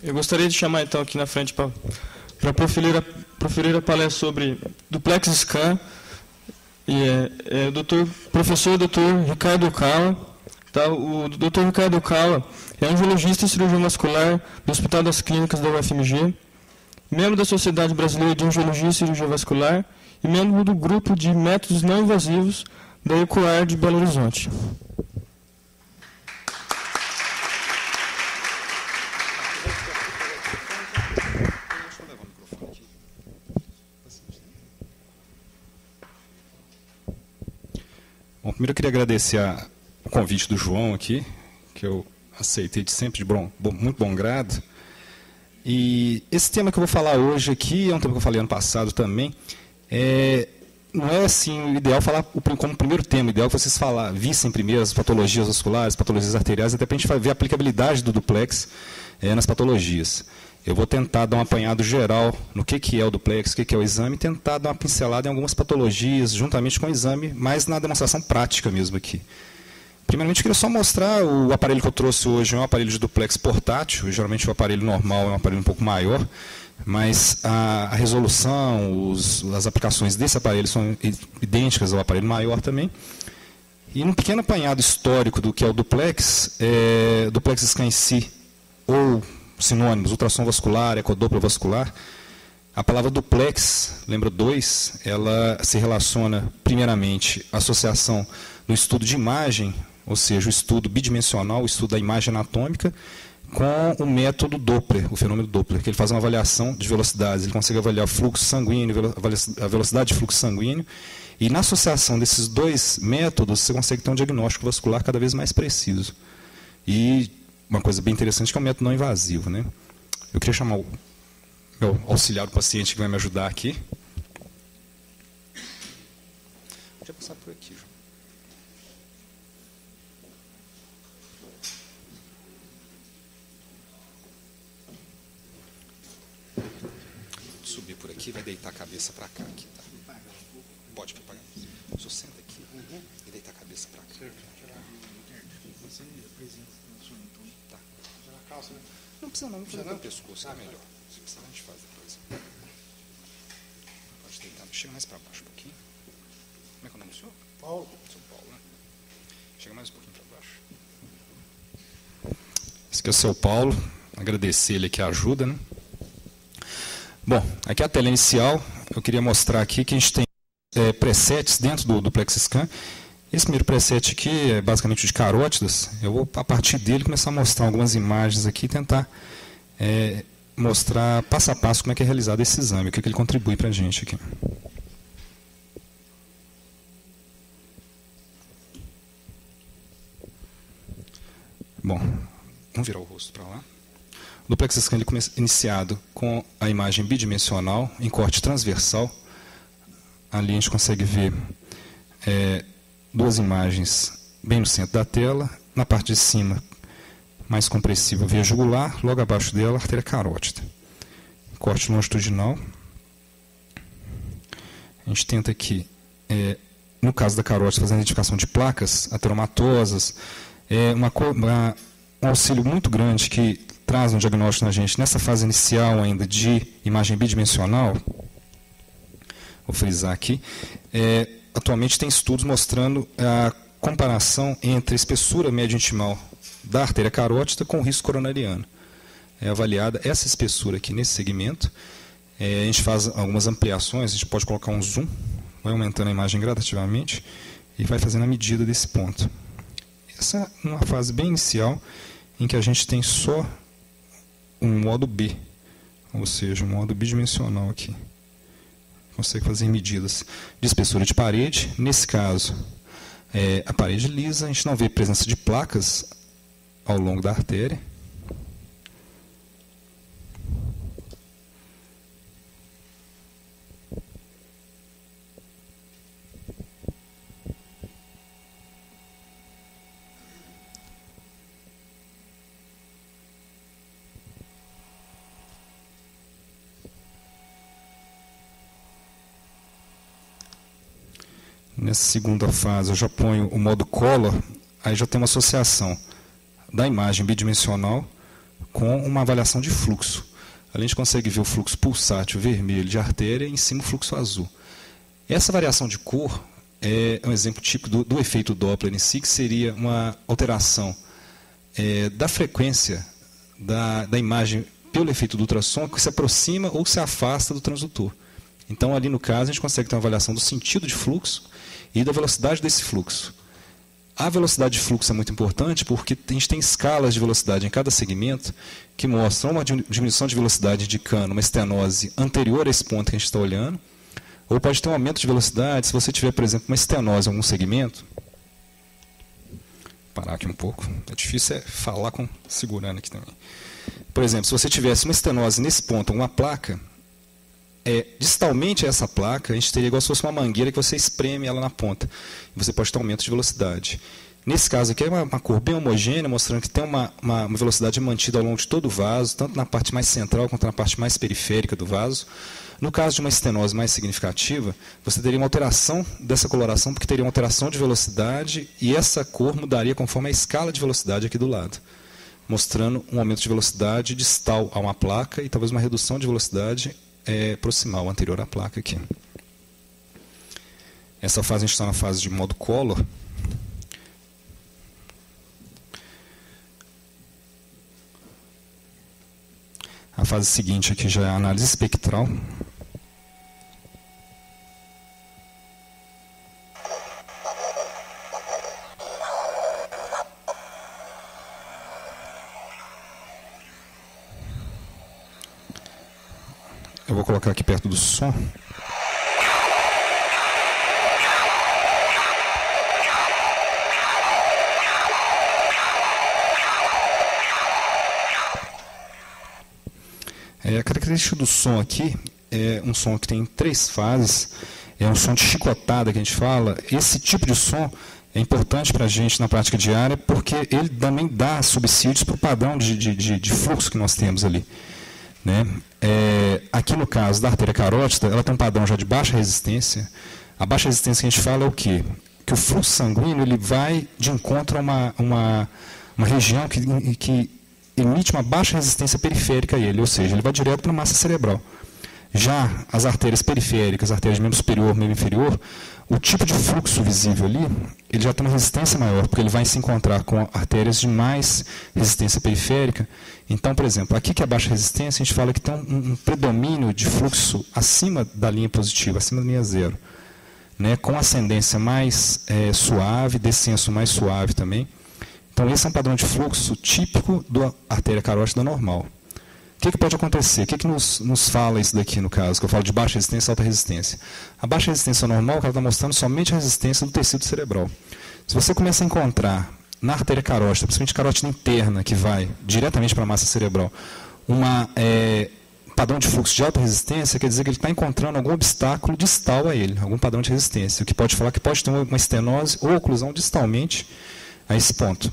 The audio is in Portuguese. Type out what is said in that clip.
Eu gostaria de chamar, então, aqui na frente para proferir a palestra sobre duplex scan, o professor Dr. Ricardo Cala. Tá? O Dr. Ricardo Cala é angiologista e cirurgião vascular do Hospital das Clínicas da UFMG, membro da Sociedade Brasileira de Angiologia e Cirurgia Vascular e membro do grupo de métodos não invasivos da ECOAR de Belo Horizonte. Bom, primeiro eu queria agradecer o convite do João aqui, que eu aceitei sempre de muito bom grado. E esse tema que eu vou falar hoje aqui é um tema que eu falei ano passado também. Não é assim o ideal falar como primeiro tema, o ideal é que vocês vissem primeiro as patologias vasculares, patologias arteriais, até para a gente ver a aplicabilidade do duplex nas patologias. Eu vou tentar dar um apanhado geral no que é o duplex, o que é o exame, e tentar dar uma pincelada em algumas patologias, juntamente com o exame, mas na demonstração prática mesmo aqui. Primeiramente, eu queria só mostrar o aparelho que eu trouxe hoje, é um aparelho de duplex portátil, geralmente o aparelho normal é um aparelho um pouco maior, mas a resolução, as aplicações desse aparelho são idênticas ao aparelho maior também. E num pequeno apanhado histórico do que é o duplex scan em si, ou sinônimos, ultrassom vascular, ecodoppler vascular, a palavra duplex, lembra 2, ela se relaciona primeiramente à associação no estudo de imagem, ou seja, o estudo bidimensional, o estudo da imagem anatômica, com o método Doppler, o fenômeno Doppler, que ele faz uma avaliação de velocidades, ele consegue avaliar o fluxo sanguíneo, a velocidade de fluxo sanguíneo, e na associação desses dois métodos, você consegue ter um diagnóstico vascular cada vez mais preciso. E uma coisa bem interessante que é o método não invasivo, né? Eu queria chamar o meu auxiliar do paciente que vai me ajudar aqui. Podia passar por aqui, João. Subir por aqui, vai deitar a cabeça para cá. Aqui, tá? Pode pagar. Só senta aqui e deita a cabeça para cá. Tá. Não precisa não precisa no pescoço, é melhor. Se precisar, a gente faz depois. Pode deitar, chega mais para baixo um pouquinho. Como é que é o nome do senhor? Paulo. Sou Paulo, né? Chega mais um pouquinho para baixo. Esse aqui é o seu Paulo. Agradecer ele aqui a ajuda, né? Bom, aqui é a tela inicial. Eu queria mostrar aqui que a gente tem presets dentro do duplex scan. Esse primeiro preset aqui é basicamente de carótidas. Eu vou, a partir dele, começar a mostrar algumas imagens aqui e tentar mostrar passo a passo como é que é realizado esse exame, o que ele contribui para a gente aqui. Bom, vamos virar o rosto para lá. O duplex scan ele começa iniciado com a imagem bidimensional em corte transversal. Ali a gente consegue ver duas imagens bem no centro da tela. Na parte de cima, mais compressiva, veia jugular. Logo abaixo dela, artéria carótida. Corte longitudinal. A gente tenta aqui, no caso da carótida, fazer a identificação de placas ateromatosas. Um auxílio muito grande que traz um diagnóstico na gente nessa fase inicial ainda de imagem bidimensional. Vou frisar aqui. Atualmente tem estudos mostrando a comparação entre a espessura média intimal da artéria carótida com o risco coronariano. É avaliada essa espessura aqui nesse segmento. A gente faz algumas ampliações, a gente pode colocar um zoom, vai aumentando a imagem gradativamente e vai fazendo a medida desse ponto. Essa é uma fase bem inicial em que a gente tem só um modo B, ou seja, um modo bidimensional aqui. Consegue fazer medidas de espessura de parede. Nesse caso, a parede lisa, a gente não vê presença de placas ao longo da artéria. Nessa segunda fase, eu já ponho o modo color aí já tem uma associação da imagem bidimensional com uma avaliação de fluxo. Ali a gente consegue ver o fluxo pulsátil vermelho de artéria e em cima o fluxo azul. Essa variação de cor é um exemplo típico do efeito Doppler em si, que seria uma alteração da frequência da imagem pelo efeito do ultrassom, que se aproxima ou se afasta do transdutor. Então, ali no caso, a gente consegue ter uma avaliação do sentido de fluxo e da velocidade desse fluxo. A velocidade de fluxo é muito importante porque a gente tem escalas de velocidade em cada segmento que mostram uma diminuição de velocidade indicando uma estenose anterior a esse ponto que a gente está olhando, ou pode ter um aumento de velocidade se você tiver, por exemplo, uma estenose em algum segmento. Vou parar aqui um pouco, é difícil falar segurando aqui também. Por exemplo, se você tivesse uma estenose nesse ponto, uma placa, distalmente a essa placa, a gente teria igual se fosse uma mangueira que você espreme ela na ponta. E você pode ter um aumento de velocidade. Nesse caso aqui é uma cor bem homogênea, mostrando que tem uma velocidade mantida ao longo de todo o vaso, tanto na parte mais central quanto na parte mais periférica do vaso. No caso de uma estenose mais significativa, você teria uma alteração dessa coloração, porque teria uma alteração de velocidade, e essa cor mudaria conforme a escala de velocidade aqui do lado, mostrando um aumento de velocidade distal a uma placa e talvez uma redução de velocidade proximal, anterior à placa aqui. Essa fase a gente está na fase de modo color. A fase seguinte aqui já é a análise espectral. Eu vou colocar aqui perto do som. A característica do som aqui é um som que tem 3 fases, é um som de chicotada que a gente fala. Esse tipo de som é importante para a gente na prática diária porque ele também dá subsídios para o padrão de fluxo que nós temos ali. Né? Aqui no caso da artéria carótida, ela tem um padrão já de baixa resistência. A baixa resistência que a gente fala é o quê? Que o fluxo sanguíneo ele vai de encontro a uma região que emite uma baixa resistência periférica a ele, ou seja, ele vai direto para a massa cerebral. Já as artérias periféricas, artérias de membro superior, membro inferior, o tipo de fluxo visível ali, ele já tem uma resistência maior, porque ele vai se encontrar com artérias de mais resistência periférica. Então, por exemplo, aqui que é a baixa resistência, a gente fala que tem um predomínio de fluxo acima da linha positiva, acima da linha zero, né, com ascendência mais suave, descenso mais suave também. Então, esse é um padrão de fluxo típico da artéria carótida normal. O que pode acontecer? O que nos fala isso daqui, no caso, que eu falo de baixa resistência e alta resistência? A baixa resistência normal, ela está mostrando somente a resistência do tecido cerebral. Se você começa a encontrar na artéria carótida, principalmente carótida interna, que vai diretamente para a massa cerebral, padrão de fluxo de alta resistência, quer dizer que ele está encontrando algum obstáculo distal a ele, algum padrão de resistência, o que pode falar que pode ter uma estenose ou oclusão distalmente a esse ponto.